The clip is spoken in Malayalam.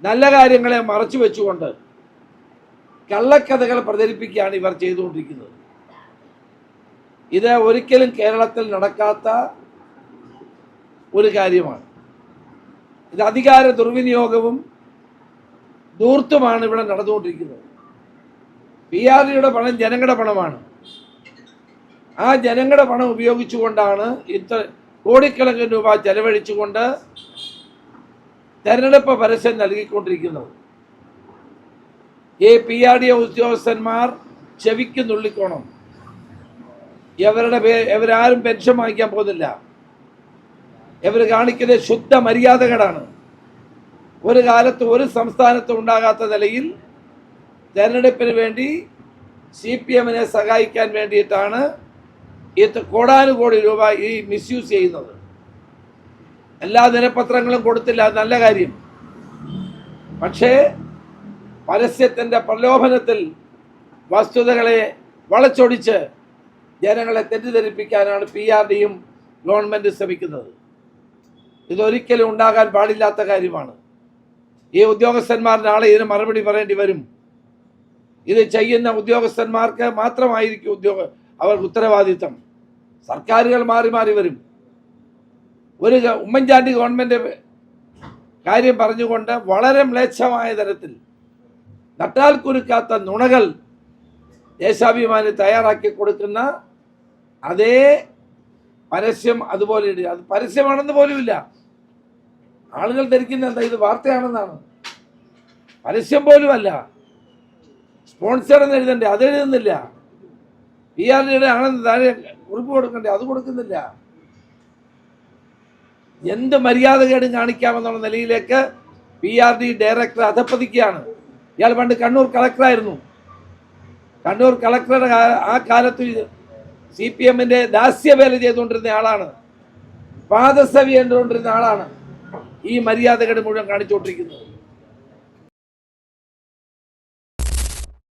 നല്ല കാര്യങ്ങളെ മറച്ചു വെച്ചുകൊണ്ട് കള്ളക്കഥകൾ പ്രചരിപ്പിക്കുകയാണ് ഇവർ ചെയ്തുകൊണ്ടിരിക്കുന്നത്. ഇത് ഒരിക്കലും കേരളത്തിൽ നടക്കാത്ത ഒരു കാര്യമാണ്. ഇത് അധികാര ദുർവിനിയോഗവും ധൂർത്തുമാണ് ഇവിടെ നടന്നുകൊണ്ടിരിക്കുന്നത്. PRDയുടെ പണം ജനങ്ങളുടെ പണമാണ്. ആ ജനങ്ങളുടെ പണം ഉപയോഗിച്ചുകൊണ്ടാണ് ഇത്ര കോടിക്കണക്കിന് രൂപ ചെലവഴിച്ചുകൊണ്ട് തെരഞ്ഞെടുപ്പ് പരസ്യം നൽകിക്കൊണ്ടിരിക്കുന്നത്. ഈ PRD ഉദ്യോഗസ്ഥന്മാർ ചെവിക്ക് നുള്ളിക്കോണം. ഇവരാരും പെൻഷൻ വാങ്ങിക്കാൻ പോകുന്നില്ല. ഇവർ കാണിക്കുന്നത് ശുദ്ധ മര്യാദകളാണ്. ഒരു കാലത്ത് ഒരു സംസ്ഥാനത്തും ഉണ്ടാകാത്ത നിലയിൽ തെരഞ്ഞെടുപ്പിന് വേണ്ടി CPMനെ സഹായിക്കാൻ വേണ്ടിയിട്ടാണ് ഈ കോടാനുകോടി രൂപ ഈ മിസ്യൂസ് ചെയ്യുന്നത്. എല്ലാ ദിനപത്രങ്ങളും കൊടുത്തില്ല, നല്ല കാര്യം. പക്ഷേ പരസ്യത്തിൻ്റെ പ്രലോഭനത്തിൽ വസ്തുതകളെ വളച്ചൊടിച്ച് ജനങ്ങളെ തെറ്റിദ്ധരിപ്പിക്കാനാണ് PRDയും ഗവൺമെൻറ് ശ്രമിക്കുന്നത്. ഇതൊരിക്കലും ഉണ്ടാകാൻ പാടില്ലാത്ത കാര്യമാണ്. ഈ ഉദ്യോഗസ്ഥന്മാർ നാളെ ഇതിന് മറുപടി പറയേണ്ടി വരും. ഇത് ചെയ്യുന്ന ഉദ്യോഗസ്ഥന്മാർക്ക് മാത്രമായിരിക്കും അവർക്ക് ഉത്തരവാദിത്തം. സർക്കാരുകൾ മാറി മാറി വരും. ഒരു ഉമ്മൻചാണ്ടി ഗവൺമെൻറ് കാര്യം പറഞ്ഞുകൊണ്ട് വളരെ മ്ലേച്ഛമായ തരത്തിൽ നട്ടാൽ കുരുക്കാത്ത നുണകൾ ദേശാഭിമാനി തയ്യാറാക്കി കൊടുക്കുന്ന അതേ പരസ്യം അതുപോലെ അത് പരസ്യമാണെന്ന് പോലുമില്ല. ആളുകൾ ധരിക്കുന്ന എന്താ ഇത് വാർത്തയാണെന്നാണ്. പരസ്യം പോലുമല്ല. സ്പോൺസർ എന്ന് എഴുതണ്ടേ, അത് എഴുതുന്നില്ല. PRDയുടെ ആണെന്ന് താഴെ കുറിപ്പ് കൊടുക്കണ്ടേ, അത് കൊടുക്കുന്നില്ല. എന്ത് മര്യാദകേടും കാണിക്കാമെന്നുള്ള നിലയിലേക്ക് PRD ഡയറക്ടർ അധപ്പതിക്കുകയാണ്. ഇയാൾ പണ്ട് കണ്ണൂർ കളക്ടറായിരുന്നു. കണ്ണൂർ കളക്ടറുടെ ആ കാലത്ത് CPMന്റെ ദാസ്യവേല ചെയ്തുകൊണ്ടിരുന്ന ആളാണ്. പാദസവി എന്തുകൊണ്ടിരുന്ന ആളാണ് ഈ മര്യാദകേട് മുഴുവൻ കാണിച്ചുകൊണ്ടിരിക്കുന്നത്.